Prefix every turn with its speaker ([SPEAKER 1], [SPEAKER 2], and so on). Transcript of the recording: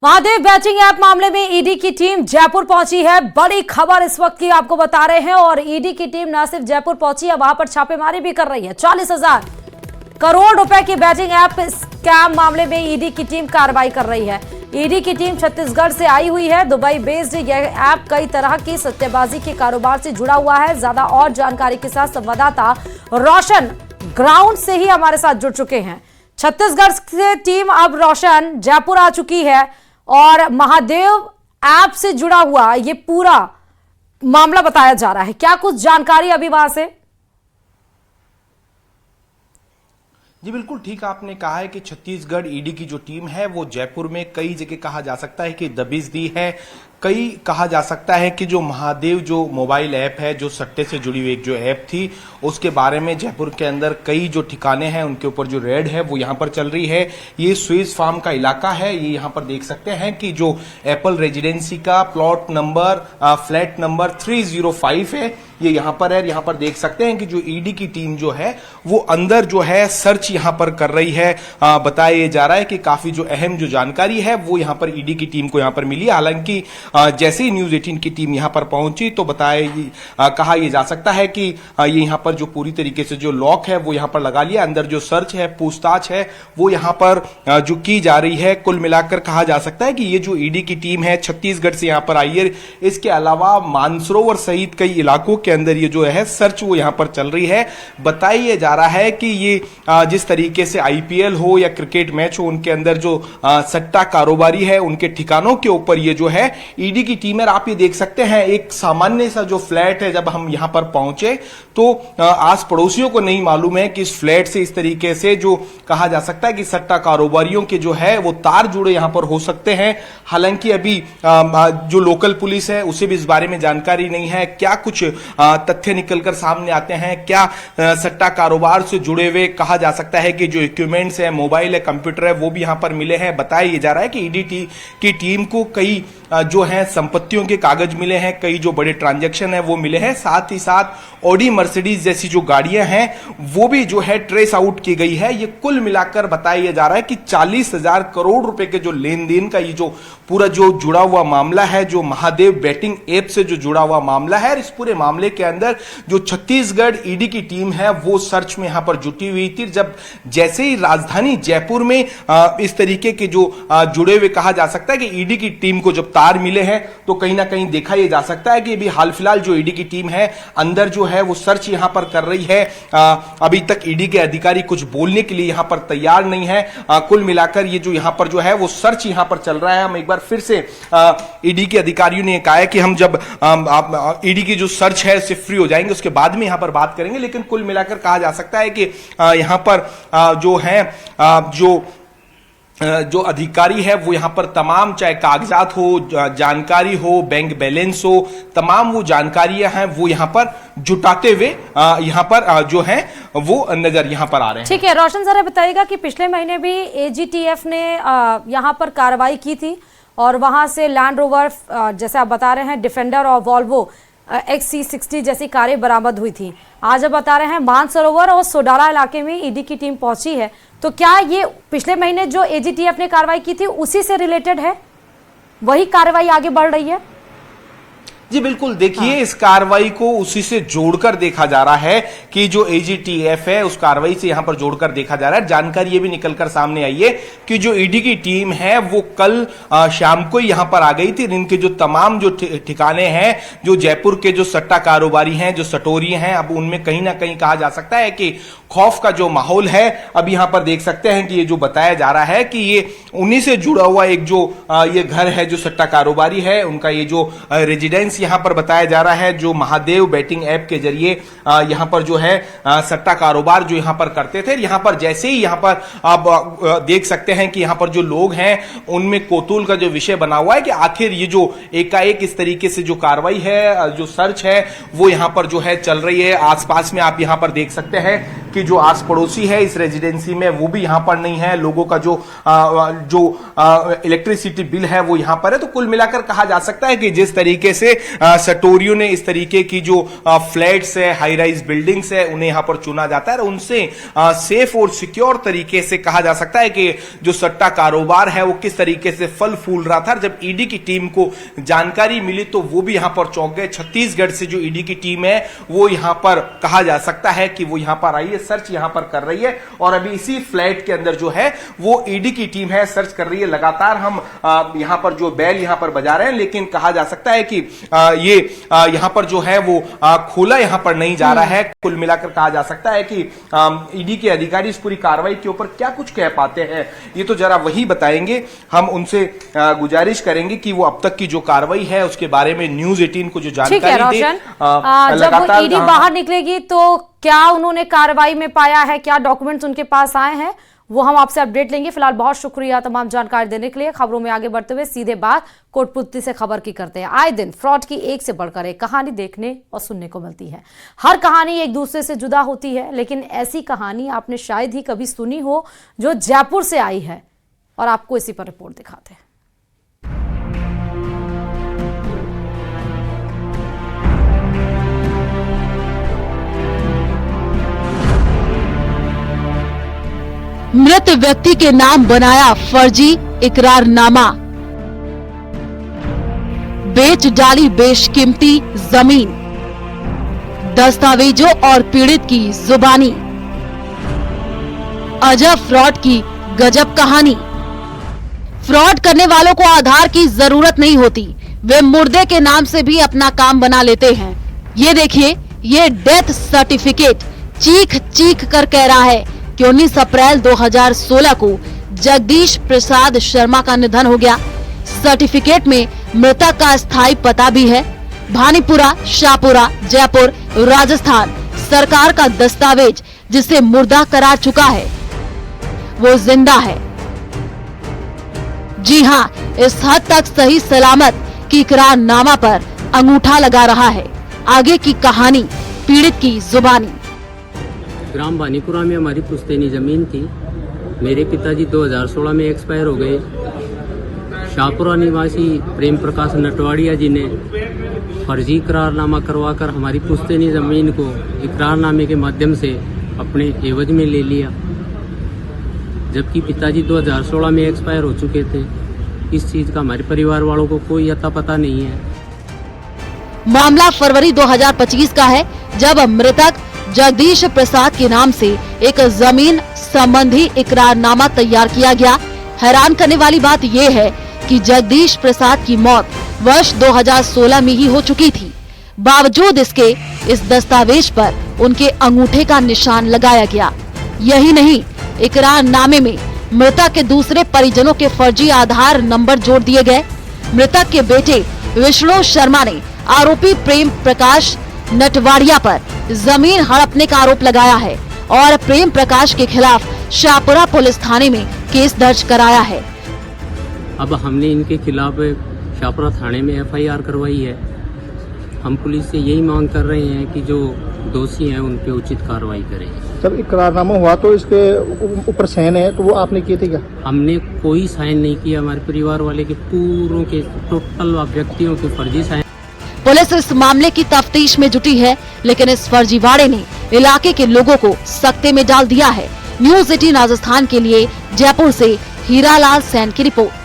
[SPEAKER 1] Mahadev batting app मामले में ED की टीम जयपुर पहुंची है। बड़ी खबर इस वक्त की आपको बता रहे हैं। और ईडी की टीम न सिर्फ जयपुर पहुंची है, वहां पर छापेमारी भी कर रही है। 40,000 करोड़ रुपए की बैटिंग ऐप स्कैम मामले में ईडी की टीम कार्रवाई कर रही है। ईडी की टीम छत्तीसगढ़ से आई हुई है। दुबई बेस्ड यह ऐप कई तरह की सट्टेबाजी के कारोबार से जुड़ा हुआ है। ज्यादा और जानकारी के साथ संवाददाता रोशन ग्राउंड से ही हमारे साथ जुड़ चुके हैं। छत्तीसगढ़ से टीम अब रोशन जयपुर आ चुकी है और महादेव ऐप से जुड़ा हुआ ये पूरा मामला बताया जा रहा है। क्या कुछ जानकारी अभी वहां से?
[SPEAKER 2] जी बिल्कुल ठीक आपने कहा है कि छत्तीसगढ़ ईडी की जो टीम है वो जयपुर में कई जगह कहा जा सकता है कि दबिश दी है। कई कहा जा सकता है कि जो महादेव जो मोबाइल ऐप है, जो सट्टे से जुड़ी हुई एक जो ऐप थी, उसके बारे में जयपुर के अंदर कई जो ठिकाने हैं उनके ऊपर जो रेड है वो यहाँ पर चल रही है। ये स्विस फार्म का इलाका है। ये यहाँ पर देख सकते हैं कि जो एप्पल रेजिडेंसी का प्लॉट नंबर फ्लैट नंबर 305 है, ये यहाँ पर है। यहाँ पर देख सकते हैं कि जो ईडी की टीम जो है वो अंदर जो है सर्च यहाँ पर कर रही है। बताया जा रहा है कि काफी जो अहम जो जानकारी है वो यहाँ पर ईडी की टीम को यहाँ पर मिली। हालांकि जैसे ही न्यूज 18 की टीम यहाँ पर पहुंची तो कहा यह जा सकता है कि ये यहाँ पर जो पूरी तरीके से जो लॉक है वो यहाँ पर लगा लिया। अंदर जो सर्च है, पूछताछ है, वो यहाँ पर जो की जा रही है। कुल मिलाकर कहा जा सकता है कि ये जो ईडी की टीम है छत्तीसगढ़ से यहाँ पर आई है। इसके अलावा मानसरोवर सहित कई इलाकों के अंदर ये जो है सर्च वो यहाँ पर चल रही है। बताया जा रहा है कि ये जिस तरीके से आईपीएल हो या क्रिकेट मैच हो, उनके अंदर जो सट्टा कारोबारी है उनके ठिकानों के ऊपर ये जो है ईडी की टीम है। आप ये देख सकते हैं एक सामान्य सा जो फ्लैट है। जब हम यहां पर पहुंचे तो आस पड़ोसियों को नहीं मालूम है कि इस फ्लैट से इस तरीके से जो कहा जा सकता है कि सट्टा कारोबारियों के जो है वो तार जुड़े यहां पर हो सकते हैं। हालांकि अभी जो लोकल पुलिस है उसे भी इस बारे में जानकारी नहीं है। क्या कुछ तथ्य निकलकर सामने आते हैं, क्या सट्टा कारोबार से जुड़े हुए कहा जा सकता है कि जो इक्विपमेंट्स है, मोबाइल है, कंप्यूटर है, वो भी यहां पर मिले हैं। बताया जा रहा है कि ईडी की टीम को कई जो है संपत्तियों के कागज मिले हैं, कई जो बड़े ट्रांजैक्शन है वो मिले हैं। साथ ही साथ ऑडी मर्सिडीज जैसी जो गाड़ियां हैं वो भी जो है ट्रेस आउट की गई है। ये कुल मिलाकर बताया जा रहा है कि 40,000 करोड़ रुपए के जो लेन देन का ये जो पूरा जो जुड़ा हुआ मामला है, जो महादेव बैटिंग ऐप से जो जुड़ा हुआ मामला है। इस पूरे मामले के अंदर जो छत्तीसगढ़ ईडी की टीम है वो सर्च में यहां पर जुटी हुई थी। जब जैसे ही राजधानी जयपुर में इस तरीके के जो जुड़े हुए कहा जा सकता है कि ईडी की टीम को जब तार मिले हैं तो कहीं ना कहीं देखा यह जा सकता है कि अभी हाल फिलहाल जो ईडी की टीम है अंदर जो है वो सर्च यहां पर कर रही है। अभी तक ईडी के अधिकारी कुछ बोलने के लिए यहां पर तैयार नहीं है। कुल मिलाकर ये जो यहां पर जो है वो सर्च यहां पर चल रहा है। हम एक बार फिर से ईडी के अधिकारियों ने कहा है कि हम जब ईडी की जो सर्च है उससे फ्री हो जाएंगे उसके बाद में यहां पर बात करेंगे। लेकिन कुल मिलाकर कहा जा सकता है कि यहां पर जो है जो अधिकारी है वो यहां पर तमाम, चाहे कागजात हो, जानकारी हो, बैंक बैलेंस हो, तमाम वो जानकारियां हैं वो यहां पर जुटाते हुए यहां पर जो है वो नजर यहां पर आ रहे हैं।
[SPEAKER 1] ठीक है रोशन, जरा बताइएगा कि पिछले महीने भी एजीटीएफ ने यहां पर कार्रवाई की थी और वहां से लैंड रोवर, जैसे आप बता रहे हैं, डिफेंडर और वॉल्वो XC60 जैसी कारें बरामद हुई थी। आज अब बता रहे हैं मानसरोवर और सोडाला इलाके में ईडी की टीम पहुंची है। तो क्या ये पिछले महीने जो एजीटीएफ ने कार्रवाई की थी उसी से रिलेटेड है? वही कार्रवाई आगे बढ़ रही है?
[SPEAKER 2] जी बिल्कुल, देखिए इस कार्रवाई को उसी से जोड़कर देखा जा रहा है कि जो एजीटीएफ है उस कार्रवाई से यहां पर जोड़कर देखा जा रहा है। जानकारी ये भी निकलकर सामने आई है कि जो ईडी की टीम है वो कल शाम को यहां पर आ गई थी। इनके जो तमाम जो ठिकाने हैं, जो जयपुर के जो सट्टा कारोबारी हैं, जो सटोरी हैं, अब उनमें कहीं ना कहीं कहा जा सकता है कि खौफ का जो माहौल है। अब यहां पर देख सकते हैं कि ये जो बताया जा रहा है कि ये उन्हीं से जुड़ा हुआ एक जो ये घर है, जो सट्टा कारोबारी है, उनका ये जो रेजिडेंस यहां पर बताया जा रहा है, जो महादेव बैटिंग ऐप के जरिए यहां पर जो है सट्टा कारोबार जो यहां पर करते थे। यहां पर जैसे ही यहां पर आप देख सकते हैं कि यहां पर जो लोग हैं उनमें कौतूहल का जो विषय बना हुआ है कि आखिर ये जो एकाएक इस तरीके से जो कार्रवाई है, जो सर्च है, वो यहां पर जो है चल रही है। आसपास में आप यहां पर देख सकते हैं कि जो आस पड़ोसी है इस रेजिडेंसी में वो भी यहाँ पर नहीं है, लोगों का जो इलेक्ट्रिसिटी बिल है वो यहाँ पर है। तो कुल मिलाकर कहा जा सकता है कि जिस तरीके से सटोरियो ने इस तरीके की जो फ्लैट्स है, हाई राइज बिल्डिंग्स है, उन्हें यहाँ पर चुना जाता है और उनसे सेफ और सिक्योर तरीके से कहा जा सकता है कि जो सट्टा कारोबार है वो किस तरीके से फल फूल रहा था। जब ईडी की टीम को जानकारी मिली तो वो भी यहां पर चौंक गए। छत्तीसगढ़ से जो ईडी की टीम है वो यहां पर कहा जा सकता है कि वो यहां पर आई है, सर्च यहां पर कर रही है और अभी इसी फ्लैट के अंदर जो है वो ईडी की टीम है, सर्च कर रही है। लगातार हम यहां पर जो बेल यहां पर बजा रहे हैं, लेकिन कहा जा सकता है कि ये यहां पर जो है वो खोला यहां पर नहीं जा रहा है। कुल मिलाकर कहा जा सकता है कि ईडी के अधिकारी इस पूरी कार्रवाई के ऊपर क्या कुछ कह पाते हैं ये तो जरा वही बताएंगे। हम उनसे गुजारिश करेंगे कि वो अब तक की जो कार्रवाई है उसके बारे में न्यूज़ 18 को जो जानकारी दे।
[SPEAKER 1] जब वो ईडी बाहर निकलेगी तो क्या उन्होंने कार्रवाई में पाया है, क्या डॉक्यूमेंट्स उनके पास आए हैं, वो हम आपसे अपडेट लेंगे। फिलहाल बहुत शुक्रिया तमाम जानकारी देने के लिए। खबरों में आगे बढ़ते हुए सीधे बात कोटपुतली से खबर की करते हैं। आए दिन फ्रॉड की एक से बढ़कर एक कहानी देखने और सुनने को मिलती है। हर कहानी एक दूसरे से जुदा होती है, लेकिन ऐसी कहानी आपने शायद ही कभी सुनी हो जो जयपुर से आई है, और आपको इसी पर रिपोर्ट दिखाते हैं।
[SPEAKER 3] मृत व्यक्ति के नाम बनाया फर्जी इकरारनामा, बेच डाली बेशकीमती जमीन, दस्तावेजों और पीड़ित की जुबानी। अजब फ्रॉड की गजब कहानी। फ्रॉड करने वालों को आधार की जरूरत नहीं होती, वे मुर्दे के नाम से भी अपना काम बना लेते हैं। ये देखिए, ये डेथ सर्टिफिकेट चीख चीख कर कह रहा है कि 19 अप्रैल 2016 को जगदीश प्रसाद शर्मा का निधन हो गया। सर्टिफिकेट में मृतक का स्थायी पता भी है, भानीपुरा, शाहपुरा, जयपुर, राजस्थान। सरकार का दस्तावेज जिसे मुर्दा करार चुका है वो जिंदा है। जी हाँ, इस हद तक सही सलामत की इकरारनामा पर अंगूठा लगा रहा है। आगे की कहानी पीड़ित की जुबानी।
[SPEAKER 4] ग्राम भानीपुरा में हमारी पुश्तैनी ज़मीन थी। मेरे पिताजी 2016 में एक्सपायर हो गए। शाहपुरा निवासी प्रेम प्रकाश नटवाड़िया जी ने फर्जी इकरारनामा करवाकर हमारी पुश्तैनी ज़मीन को इकरारनामे के माध्यम से अपने एवज में ले लिया, जबकि पिताजी 2016 में एक्सपायर हो चुके थे। इस चीज़ का हमारे परिवार वालों को कोई अता पता नहीं है।
[SPEAKER 3] मामला फरवरी 2025 का है, जब मृतक जगदीश प्रसाद के नाम से एक जमीन संबंधी इकरारनामा तैयार किया गया। हैरान करने वाली बात यह है कि जगदीश प्रसाद की मौत वर्ष 2016 में ही हो चुकी थी। बावजूद इसके इस दस्तावेज पर उनके अंगूठे का निशान लगाया गया। यही नहीं, इकरारनामे में मृतक के दूसरे परिजनों के फर्जी आधार नंबर जोड़ दिए गए। मृतक के बेटे विष्णु शर्मा ने आरोपी प्रेम प्रकाश नटवाड़िया पर जमीन हड़पने का आरोप लगाया है और प्रेम प्रकाश के खिलाफ शाहपुरा पुलिस थाने में केस दर्ज कराया है।
[SPEAKER 4] अब हमने इनके खिलाफ शाहपुरा थाने में FIR करवाई है। हम पुलिस से यही मांग कर रहे हैं कि जो दोषी हैं उन पे उचित कार्रवाई करें।
[SPEAKER 5] जब इकरारनामा हुआ तो इसके ऊपर साइन है, तो वो आपने किए थे क्या?
[SPEAKER 4] हमने कोई साइन नहीं किया। हमारे परिवार वाले के पूरों के टोटल व्यक्तियों के फर्जी साइन।
[SPEAKER 3] पुलिस इस मामले की तफ्तीश में जुटी है, लेकिन इस फर्जीवाड़े ने इलाके के लोगों को सकते में डाल दिया है। न्यूज़ 18 राजस्थान के लिए जयपुर से हीरालाल सैन की रिपोर्ट।